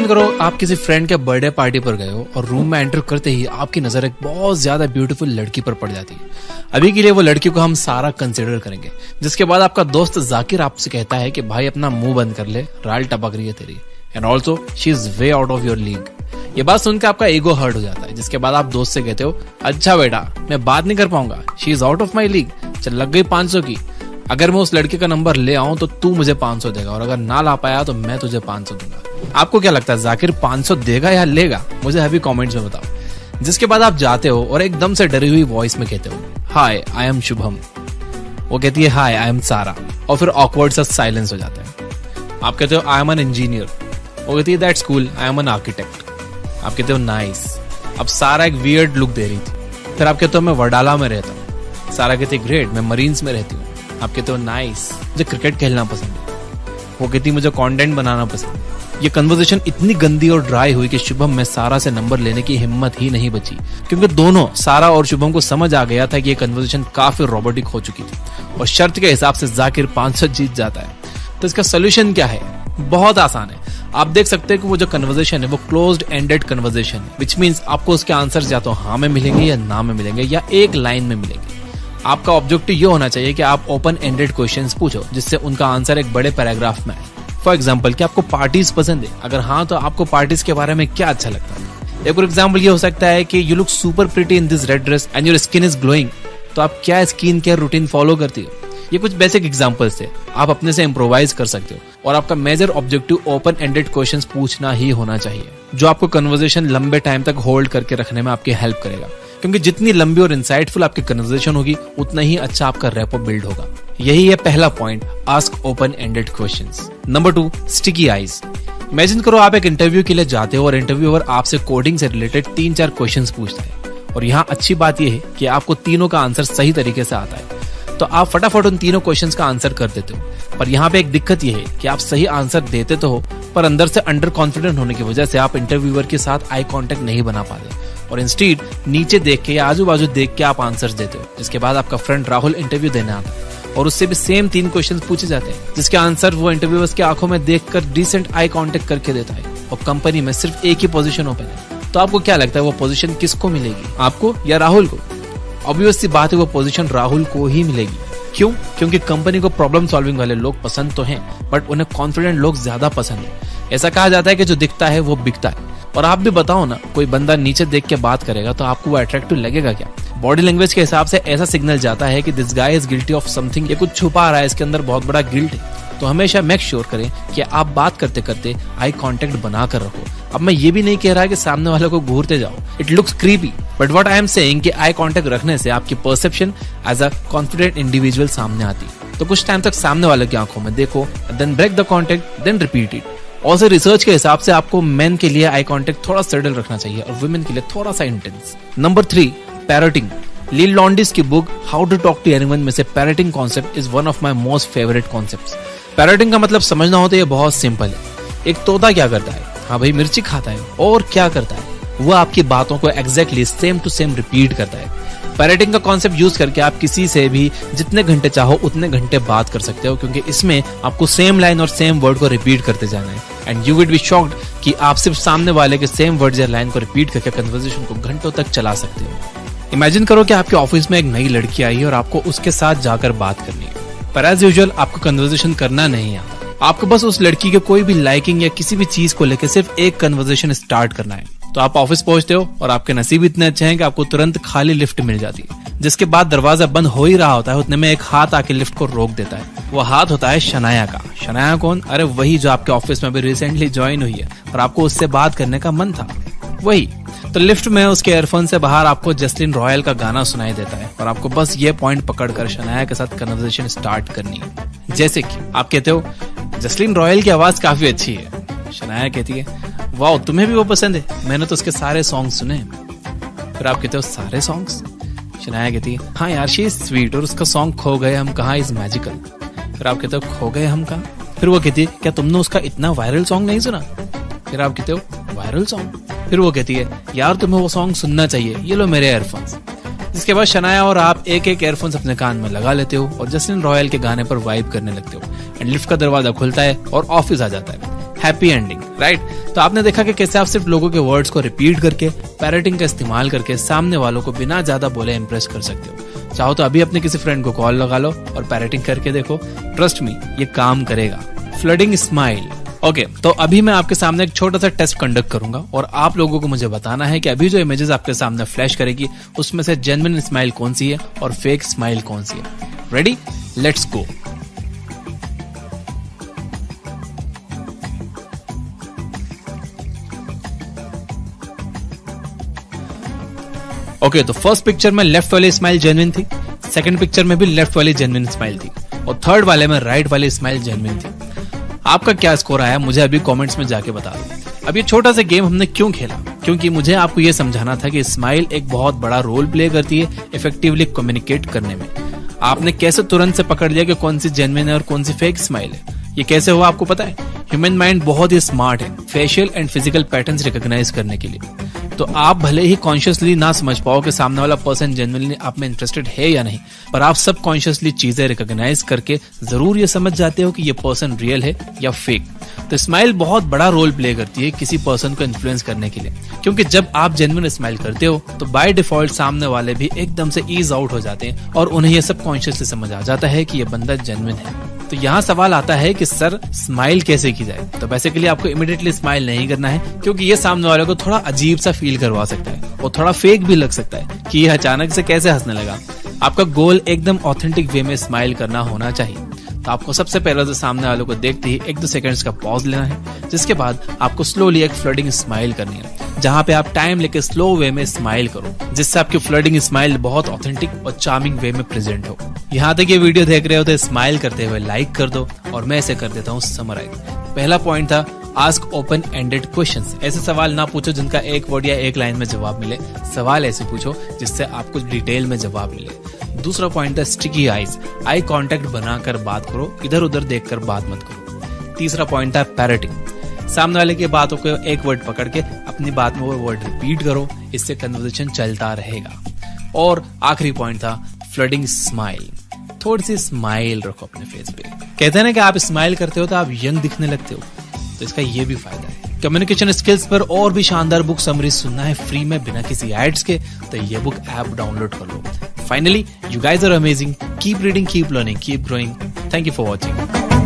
करो आप किसी फ्रेंड के बर्थडे पार्टी पर गए हो और रूम में एंटर करते ही आपकी नजर एक बहुत ज्यादा ब्यूटीफुल लड़की पर पड़ जाती है। अभी के लिए वो लड़की को हम सारा कंसिडर करेंगे, जिसके बाद आपका दोस्त जाकिर आपसे कहता है कि भाई अपना मुंह बंद कर ले, राल टपक रही है तेरी, and also she is way out of your league. ये बात सुनकर आपका ईगो हर्ट हो जाता है, जिसके बाद आप दोस्त से कहते हो अच्छा बेटा मैं बात नहीं कर पाऊंगा, she is out of my league, चल लग गई 500 की। अगर मैं उस लड़के का नंबर ले आऊं तो तू मुझे 500 देगा, और अगर ना ला पाया तो मैं तुझे 500 दूंगा। आपको क्या लगता है जाकिर 500 देगा या लेगा? मुझे अभी कमेंट्स में बताओ। जिसके बाद आप जाते हो और एकदम से डरी हुई वॉइस में कहते हो हाय आई एम शुभम। वो कहती है हाय आई एम सारा, और फिर ऑकवर्ड सा साइलेंस हो जाता है। आप कहते हो आई एम एन इंजीनियर। वो कहती है that's cool, I am an architect. आप कहते हो नाइस। अब सारा एक वियर्ड लुक दे रही थी। फिर आप कहते हो मैं वडाला में रहता हूँ। सारा कहती है ग्रेट, मैं मरीन्स में रहती हूँ। आप कहते हो नाइस, मुझे क्रिकेट खेलना पसंद है। वो कहती मुझे कंटेंट बनाना पसंद है। ये कन्वर्सेशन इतनी गंदी और ड्राई हुई कि शुभम में सारा से नंबर लेने की हिम्मत ही नहीं बची, क्योंकि दोनों सारा और शुभम को समझ आ गया था कि ये कन्वर्सेशन काफी रोबोटिक हो चुकी थी और शर्त के हिसाब से जाकिर 500 जीत जाता है। तो इसका सोल्यूशन क्या है? बहुत आसान है। आप देख सकते हैं कि वो जो कन्वर्सेशन है वो क्लोज्ड एंडेड कन्वर्सेशन है, विच मींस आपको उसके आंसर या तो हाँ में मिलेंगे या ना में मिलेंगे या एक लाइन में मिलेंगे। आपका ऑब्जेक्टिव ये होना चाहिए कि आप ओपन एंडेड क्वेश्चंस पूछो जिससे उनका आंसर एक बड़े पैराग्राफ में आए। फॉर एग्जाम्पल, क्या आपको पार्टीज पसंद है? अगर हाँ तो आपको पार्टीज के बारे में क्या अच्छा लगता है? एक और एग्जाम्पल ये हो सकता है कि you look super pretty in this red dress and your skin is glowing. तो आप क्या स्किन केयर रूटीन फॉलो करती हो? ये कुछ बेसिक एग्जांपल्स थे, आप अपने से इम्प्रोवाइज कर सकते हो। और आपका major objective open ended questions पूछना ही होना चाहिए, जो आपको कन्वर्सेशन लंबे टाइम तक होल्ड करके रखने में आपकी हेल्प करेगा। क्योंकि जितनी लंबी और इंसाइटफुल आपकी कन्वर्सेशन होगी उतना ही अच्छा आपका रैपो बिल्ड होगा। यही है पहला point, ask open ended questions. Number 2, sticky eyes. Imagine करो आप एक इंटरव्यू के लिए जाते हो और इंटरव्यूअर आपसे कोडिंग से रिलेटेड 3-4 क्वेश्चंस पूछता है, और यहाँ अच्छी बात यह है कि आपको तीनों का आंसर सही तरीके से आता है, तो आप फटाफट उन तीनों क्वेश्चंस का आंसर कर देते हो। पर यहाँ पे एक दिक्कत यह है कि आप सही आंसर देते तो हो, पर अंदर से अंडर कॉन्फिडेंट होने की वजह से आप इंटरव्यूअर के साथ आई कांटेक्ट नहीं बना पाते, और इंस्टीड नीचे देख के या आजू बाजू देख के आप आंसर देते हो। जिसके बाद आपका फ्रेंड राहुल इंटरव्यू देने आता है और उससे भी सेम 3 क्वेश्चंस पूछे जाते हैं, जिसके आंसर वो इंटरव्यूअर्स के आंखों में देखकर डिसेंट आई कांटेक्ट करके देता है। और कंपनी में सिर्फ एक ही पोजीशन ओपन है, तो आपको क्या लगता है वो पोजीशन किसको मिलेगी, आपको या राहुल को? ऑब्वियस सी बात है वो पोजीशन राहुल को ही मिलेगी। क्यों? क्योंकि कंपनी को प्रॉब्लम सॉल्विंग वाले लोग पसंद तो हैं, बट उन्हें कॉन्फिडेंट लोग ज्यादा पसंद है। ऐसा कहा जाता है कि जो दिखता है वो बिकता है। और आप भी बताओ ना, कोई बंदा नीचे देख के बात करेगा तो आपको वो अट्रैक्टिव लगेगा क्या? बॉडी लैंग्वेज के हिसाब से ऐसा सिग्नल जाता है कि this guy is guilty of something, ये कुछ छुपा रहा है, इसके अंदर बहुत बड़ा गिल्ट है। तो हमेशा मेक श्योर करें कि आप बात करते करते आई कांटेक्ट बना कर रखो। अब मैं ये भी नहीं कह रहा कि सामने वाले को घूरते जाओ, it looks creepy, but what I am saying कि आई कांटेक्ट रखने से आपकी perception as a confident individual सामने आती है। तो कुछ टाइम तक सामने वाले की आंखों में देखो, then break the contact, then repeat it. और रिसर्च के हिसाब से आपको मेन के लिए आई कांटेक्ट थोड़ा सटल रखना चाहिए और वुमेन के लिए थोड़ा सा इंटेंस। नंबर 3, पैरटिंग। लील लॉन्डिस की book how to talk to anyone में से parroting concept is one of my most favourite concepts. Parroting का मतलब समझना हो तो ये बहुत सिंपल है। एक तोता क्या करता है? हाँ भाई, मिर्ची खाता है। और क्या करता है? वो आपकी बातों को exactly same to same repeat करता है। पैरटिंग का कॉन्सेप्ट यूज करके आप किसी से भी जितने घंटे चाहो उतने घंटे बात कर सकते हो, क्योंकि इसमें आपको सेम लाइन और सेम वर्ड को रिपीट करते जाना है। And you will be shocked कि आप सिर्फ सामने वाले के सेम वर्ड या लाइन को रिपीट करके कन्वर्सेशन को घंटों तक चला सकते हो। इमेजिन करो कि आपके ऑफिस में एक नई लड़की आई और आपको उसके साथ जाकर बात करनी है, पर एज यूजुअल आपको कन्वर्सेशन करना नहीं आता। आपको बस उस लड़की के कोई भी लाइकिंग या किसी भी चीज को लेकर सिर्फ एक कन्वर्सेशन स्टार्ट करना है। तो आप ऑफिस पहुंचते हो और आपके नसीब इतने अच्छे हैं कि आपको तुरंत खाली लिफ्ट मिल जाती है। जिसके बाद दरवाजा बंद हो ही रहा होता है, उतने में एक हाथ आके लिफ्ट को रोक देता है। वो हाथ होता है शनाया का। शनाया कौन? अरे वही जो आपके ऑफिस में भी रिसेंटली ज्वाइन हुई है और आपको उससे बात करने का मन था, वही। तो लिफ्ट में उसके ईयरफोन से बाहर आपको जस्लिन रॉयल का गाना सुनाई देता है और आपको बस ये पॉइंट पकड़कर शनाया के साथ कन्वर्सेशन स्टार्ट करनी है। जैसे कि आप कहते हो जस्लिन रॉयल की आवाज काफी अच्छी है। शनाया कहती है वाह, तुम्हें भी वो पसंद है? मैंने तो उसके सारे सॉन्ग सुने हैं। फिर आप कहते हो सारे सॉन्ग्स? शनाया कहती है हाँ यार, शी इज स्वीट, और उसका सॉन्ग खो गए हम कहाँ इज मैजिकल। फिर आप कहते हो खो गए हम कहाँ? फिर वो कहती है क्या तुमने उसका इतना वायरल सॉन्ग नहीं सुना? फिर आप कहते हो वायरल सॉन्ग? फिर वो कहती है यार तुम्हें वो सॉन्ग सुनना चाहिए, ये लो मेरे ईयरफोन्स। जिसके बाद शनाया और आप एक एक ईयरफोन्स अपने कान में लगा लेते हो और जस्लिन रॉयल के गाने पर वाइब करने लगते हो। एंड लिफ्ट का दरवाजा खुलता है और ऑफिस आ जाता है। Happy ending. राइट? तो आपने देखा कि कैसे आप सिर्फ लोगों के वर्ड्स को रिपीट करके, पैरेटिंग का इस्तेमाल करके सामने वालों को बिना ज्यादा बोले इंप्रेस कर सकते हो। चाहो तो अभी अपने किसी फ्रेंड को कॉल लगा लो और पैरेटिंग करके देखो, ट्रस्ट मी ये काम करेगा। Flooding smile. ओके, तो अभी मैं आपके सामने एक छोटा सा टेस्ट कंडक्ट करूंगा और आप लोगों को मुझे बताना है कि अभी जो इमेजेस आपके सामने फ्लैश करेगी उसमें से जेन्युइन स्माइल कौन सी है और फेक स्माइल कौन सी है। रेडी? Let's go. ओके, तो फर्स्ट पिक्चर में लेफ्ट वाली स्माइल जेन्युइन थी, सेकंड पिक्चर में भी लेफ्ट वाली जेन्युइन स्माइल थी और थर्ड वाले में राइट वाली स्माइल जेन्युइन थी। आपका क्या स्कोर आया मुझे अभी कमेंट्स में जाके बता दो। अब ये छोटा सा गेम हमने क्यों खेला? क्योंकि मुझे आपको ये समझाना था कि स्माइल एक बहुत बड़ा रोल प्ले करती है इफेक्टिवली कम्युनिकेट करने में। आपने कैसे तुरंत से पकड़ लिया कि कौन सी जेन्युइन है और कौन सी फेक स्माइल है? ये कैसे हुआ आपको पता है? ह्यूमन माइंड बहुत ही स्मार्ट है facial and physical patterns recognise करने के लिए। तो आप भले ही कॉन्शियसली ना समझ पाओ कि सामने वाला पर्सन जेन्युइनली आप में इंटरेस्टेड है या नहीं, पर आप सब कॉन्शियसली चीजें रिकॉग्नाइज करके जरूर ये समझ जाते हो कि ये पर्सन रियल है या फेक। तो स्माइल बहुत बड़ा रोल प्ले करती है किसी पर्सन को इन्फ्लुएंस करने के लिए, क्योंकि जब आप जेन्युइन स्माइल करते हो तो बाय डिफॉल्ट सामने वाले भी एकदम से ईज आउट हो जाते हैं और उन्हें ये सब कॉन्शियसली समझ आ जाता है कि ये बंदा जेन्युइन है। तो यहाँ सवाल आता है कि सर स्माइल कैसे की जाए? तो बेसिकली आपको इमीडिएटली स्माइल नहीं करना है, क्योंकि ये सामने वाले को थोड़ा अजीब सा फील करवा सकता है और थोड़ा फेक भी लग सकता है कि ये अचानक से कैसे हंसने लगा। आपका गोल एकदम ऑथेंटिक वे में स्माइल करना होना चाहिए। तो आपको सबसे पहले तो सामने वालों को देखते ही 1-2 सेकंड्स का पॉज लेना है, जिसके बाद आपको स्लोली एक फ्लडिंग स्माइल करनी है, जहां पे आप टाइम लेके स्लो वे में स्माइल करो, जिससे आपकी फ्लडिंग स्माइल बहुत ऑथेंटिक और चार्मिंग वे में प्रेजेंट हो। यहाँ तक ये वीडियो देख रहे हो तो स्माइल करते हुए लाइक कर दो और मैं इसे कर देता हूँ समराइज। पहला पॉइंट था आस्क ओपन एंडेड क्वेश्चंस। ऐसे सवाल ना पूछो जिनका एक वर्ड या एक लाइन में जवाब मिले, सवाल ऐसे पूछो जिससे आपको डिटेल में जवाब मिले। दूसरा पॉइंट है स्टिकी आईज। आई कांटेक्ट बनाकर बात करो, इधर उधर देखकर बात मत करो। तीसरा पॉइंट है पैरेटिंग। सामने वाले की बातों को एक वर्ड पकड़ के अपनी बात में वो वर्ड रिपीट करो, इससे कन्वर्सेशन चलता रहेगा। और आखिरी पॉइंट था फ्लडिंग स्माइल। थोड़ी सी स्माइल रखो अपने फेस पे। कहते हैं ना कि आप स्माइल करते हो तो आप यंग दिखने लगते हो, तो इसका ये भी फायदा है। कम्युनिकेशन स्किल्स पर और भी शानदार बुक समरी सुनना है फ्री में बिना किसी एड्स के, तो ये बुक ऐप डाउनलोड कर लो। Finally, you guys are amazing. Keep reading, keep learning, keep growing. Thank you for watching.